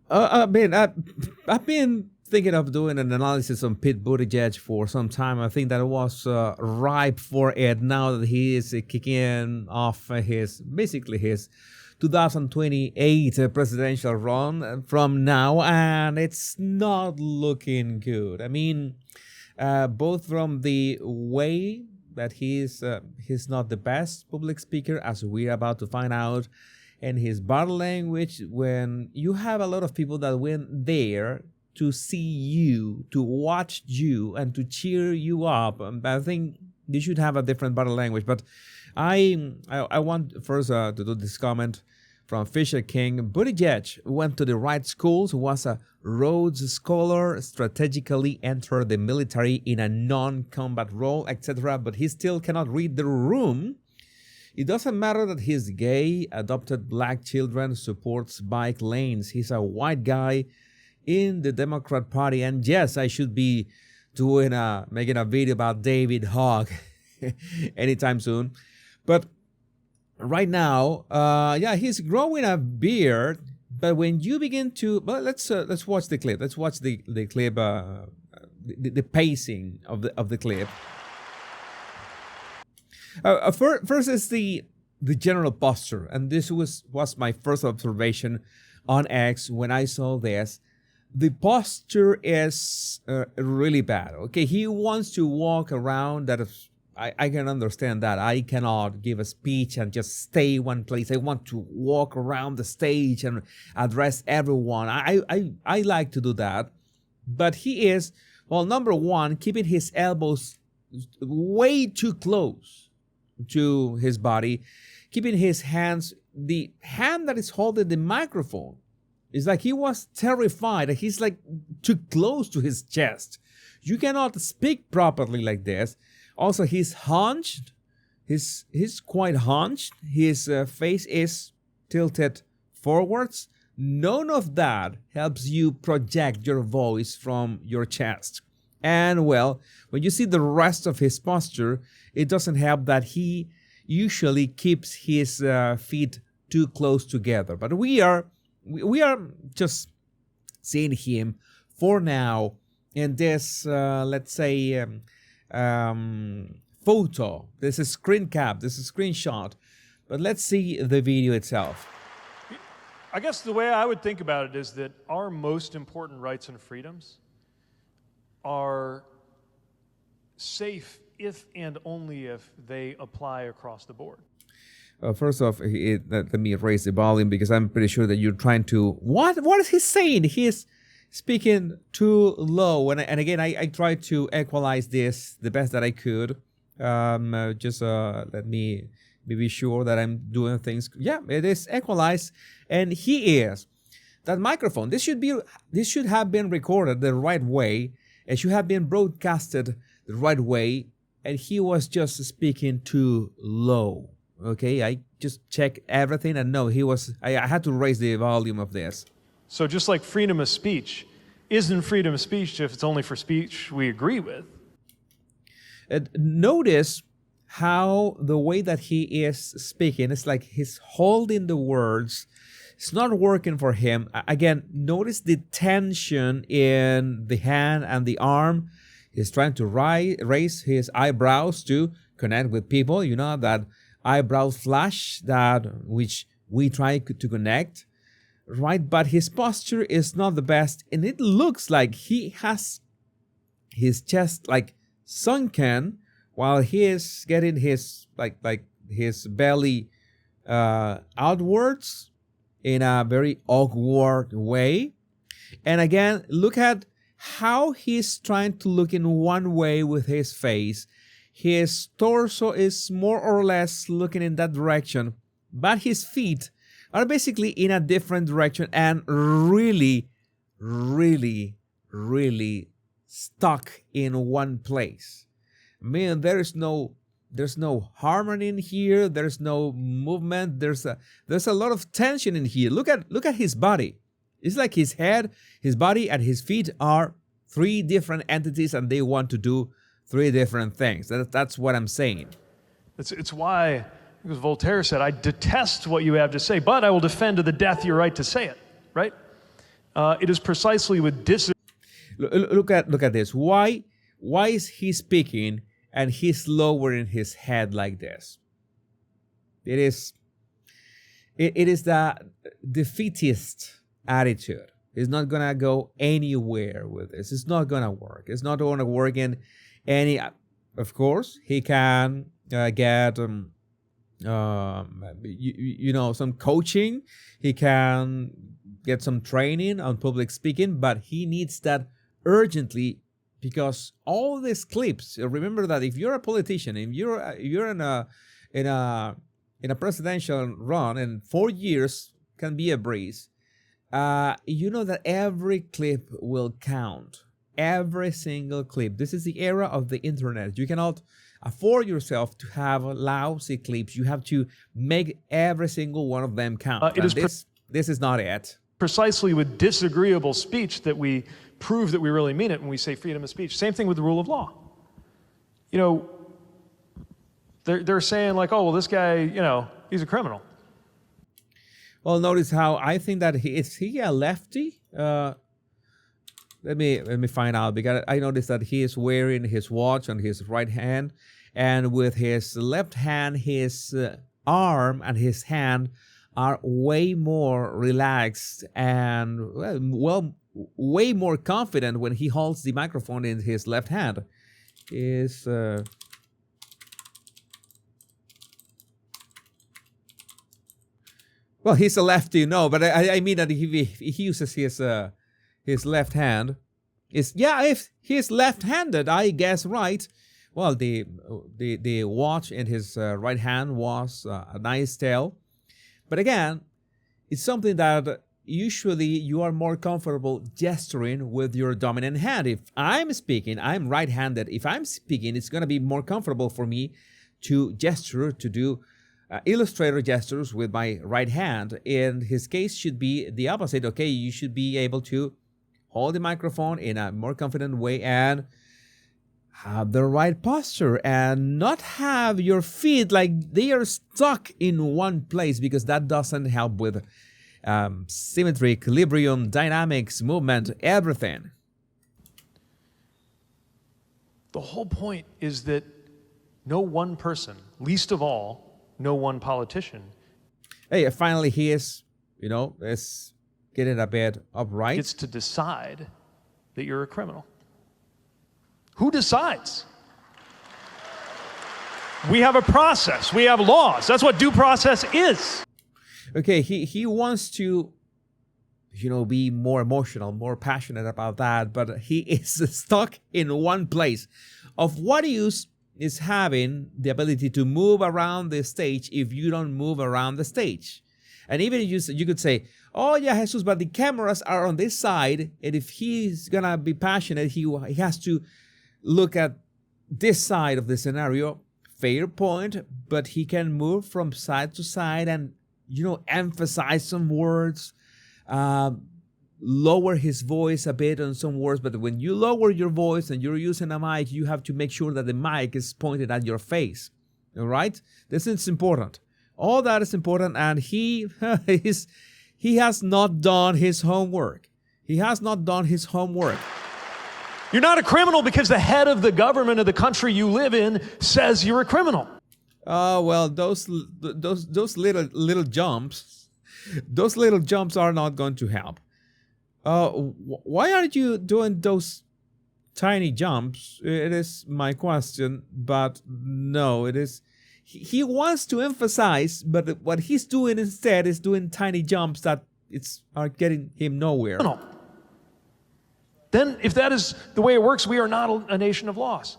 I've been thinking of doing an analysis on Pete Buttigieg for some time. I think that it was ripe for it now that he is kicking off his 2028 presidential run from now, and it's not looking good. I mean, both from the way that he's not the best public speaker, as we're about to find out, and his body language when you have a lot of people that went there to see you, to watch you, and to cheer you up. I think you should have a different body language. But I want first to do this comment from Fisher King. Buttigieg went to the right schools, was a Rhodes Scholar, strategically entered the military in a non-combat role, etc. But he still cannot read the room. It doesn't matter that he's gay, adopted black children, supports bike lanes. He's a white guy in the Democrat Party. And yes, I should be making a video about David Hogg anytime soon. But right now, he's growing a beard. But when you begin to, well, let's watch the clip. Let's watch the clip, the pacing of the clip. First is the general posture, and this was my first observation on X when I saw this. The posture is really bad. Okay, he wants to walk around. I can understand that. I cannot give a speech and just stay one place. I want to walk around the stage and address everyone. I like to do that, but he is, well, number one, keeping his elbows way too close to his body, keeping his hands, the hand that is holding the microphone, is like he was terrified. He's like too close to his chest. You cannot speak properly like this. Also, he's hunched. He's quite hunched. His face is tilted forwards. None of that helps you project your voice from your chest. And well, when you see the rest of his posture, it doesn't help that he usually keeps his feet too close together. But we are just seeing him for now in this, let's say, photo. This is screen cap. This is screenshot. But let's see the video itself. I guess the way I would think about it is that our most important rights and freedoms are safe if and only if they apply across the board. First off, let me raise the volume because I'm pretty sure that you're trying to... What is he saying? He is speaking too low. And again, I tried to equalize this the best that I could. Let me be sure that I'm doing things... Yeah, it is equalized. And he is. That microphone, this should have been recorded the right way. It should have been broadcasted the right way. And he was just speaking too low. Okay, I just checked everything and no, I had to raise the volume of this. So just like freedom of speech isn't freedom of speech if it's only for speech we agree with. Notice how the way that he is speaking, it's like he's holding the words. It's not working for him. Again, notice the tension in the hand and the arm. He's trying to raise his eyebrows to connect with people. You know, that eyebrow flash which we try to connect, right? But his posture is not the best, and it looks like he has his chest like sunken while he is getting his his belly outwards in a very awkward way. And again, look at how he's trying to look in one way with his face. His torso is more or less looking in that direction, but his feet are basically in a different direction and really, really, really stuck in one place. I mean, there's no harmony in here. There's no movement. There's a lot of tension in here. Look at his body. It's like his head, his body, and his feet are three different entities, and they want to do three different things. That's what I'm saying. It's why, because Voltaire said, I detest what you have to say, but I will defend to the death your right to say it, right? It is precisely with Look at this. Why is he speaking and he's lowering his head like this? It is the defeatist attitude. He's not gonna go anywhere with this. It's not gonna work. It's not gonna work in any. Of course, he can get some coaching. He can get some training on public speaking, but he needs that urgently, because all these clips. Remember that if you're a politician, if you're in a presidential run, and 4 years can be a breeze, you know that every clip will count. Every single clip. This is the era of the internet. You cannot afford yourself to have lousy clips. You have to make every single one of them count. This is not it. Precisely with disagreeable speech that we prove that we really mean it when we say freedom of speech. Same thing with the rule of law. You know, they're saying like, oh, well, this guy, he's a criminal. Well, notice how I think that is he a lefty? Let me find out, because I noticed that he is wearing his watch on his right hand, and with his left hand, his arm and his hand are way more relaxed and way more confident when he holds the microphone in his left hand. Well, he's a lefty, no, but I mean that he uses his left hand. If he's left-handed, I guess, right. Well, the watch in his right hand was a nice tale. But again, it's something that usually you are more comfortable gesturing with your dominant hand. If I'm speaking, I'm right-handed. If I'm speaking, it's going to be more comfortable for me to gesture, to do illustrator gestures with my right hand. In his case, should be the opposite. Okay, you should be able to hold the microphone in a more confident way and have the right posture and not have your feet like they are stuck in one place, because that doesn't help with symmetry, equilibrium, dynamics, movement, everything. The whole point is that no one person, least of all, no one politician. Hey, finally he is getting a bit upright. It's to decide that you're a criminal. Who decides? We have a process. We have laws. That's what due process is. Okay, he wants to, be more emotional, more passionate about that, but he is stuck in one place. Of what use is having the ability to move around the stage if you don't move around the stage? And even you could say, oh yeah, Jesus, but the cameras are on this side, and if he's gonna be passionate, he has to look at this side of the scenario. Fair point, but he can move from side to side and emphasize some words, lower his voice a bit on some words. But when you lower your voice and you're using a mic, you have to make sure that the mic is pointed at your face. All right, this is important. All that is important, and he has not done his homework. He has not done his homework. You're not a criminal because the head of the government of the country you live in says you're a criminal. Well, those little jumps are not going to help. Why aren't you doing those tiny jumps? It is my question, but no, it is. He wants to emphasize, but what he's doing instead is doing tiny jumps that are getting him nowhere. No. Then, if that is the way it works, we are not a nation of laws.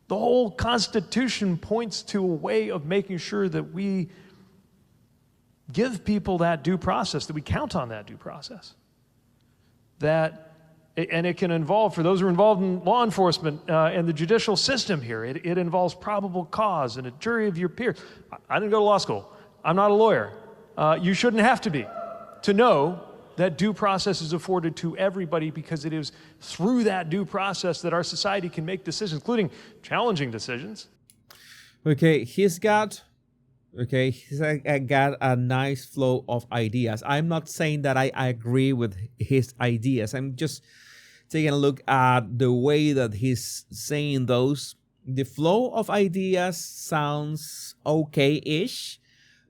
The whole Constitution points to a way of making sure that we give people that due process, that we count on that due process. And it can involve, for those who are involved in law enforcement and the judicial system here, it involves probable cause and a jury of your peers. I didn't go to law school. I'm not a lawyer. You shouldn't have to be to know that due process is afforded to everybody, because it is through that due process that our society can make decisions, including challenging decisions. Okay, he's got Okay, he's got a nice flow of ideas. I'm not saying that I agree with his ideas. I'm just taking a look at the way that he's saying those. The flow of ideas sounds okay-ish.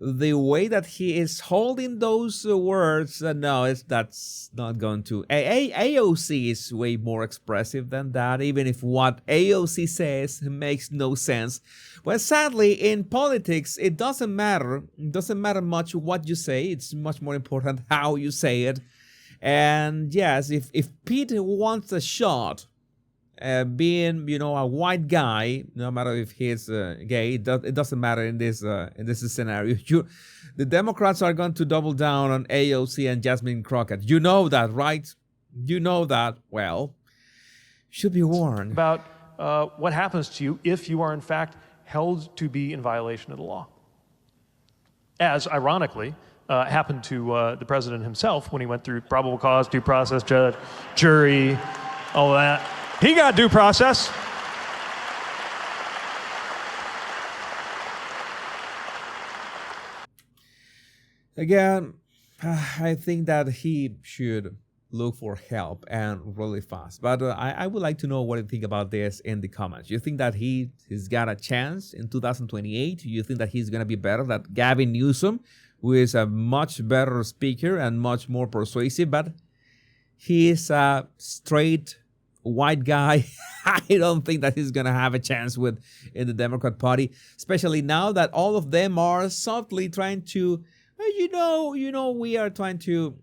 The way that he is holding those words, no, that's not going to. AOC is way more expressive than that, even if what AOC says makes no sense. Well, sadly, in politics, it doesn't matter. It doesn't matter much what you say. It's much more important how you say it. And yes, if Pete wants a shot, being a white guy, no matter if he's gay, it doesn't matter in this scenario. The Democrats are going to double down on AOC and Jasmine Crockett. You know that, right? You know that. Well, should be warned about what happens to you if you are in fact held to be in violation of the law, as ironically happened to the president himself when he went through probable cause, due process, judge, jury, all that. He got due process. Again, I think that he should look for help and really fast. But I would like to know what you think about this in the comments. You think that he's got a chance in 2028? You think that he's going to be better than Gavin Newsom, who is a much better speaker and much more persuasive, but he's a straight white guy? I don't think that he's going to have a chance in the Democrat Party, especially now that all of them are softly trying to, we are trying to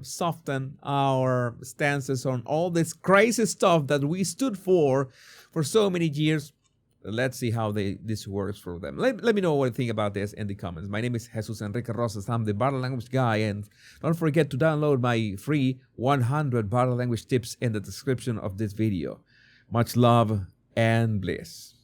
soften our stances on all this crazy stuff that we stood for so many years. Let's see how this works for them. Let me know what you think about this in the comments. My name is Jesus Enrique Rosas. I'm the Body Language Guy. And don't forget to download my free 100 body language tips in the description of this video. Much love and bliss.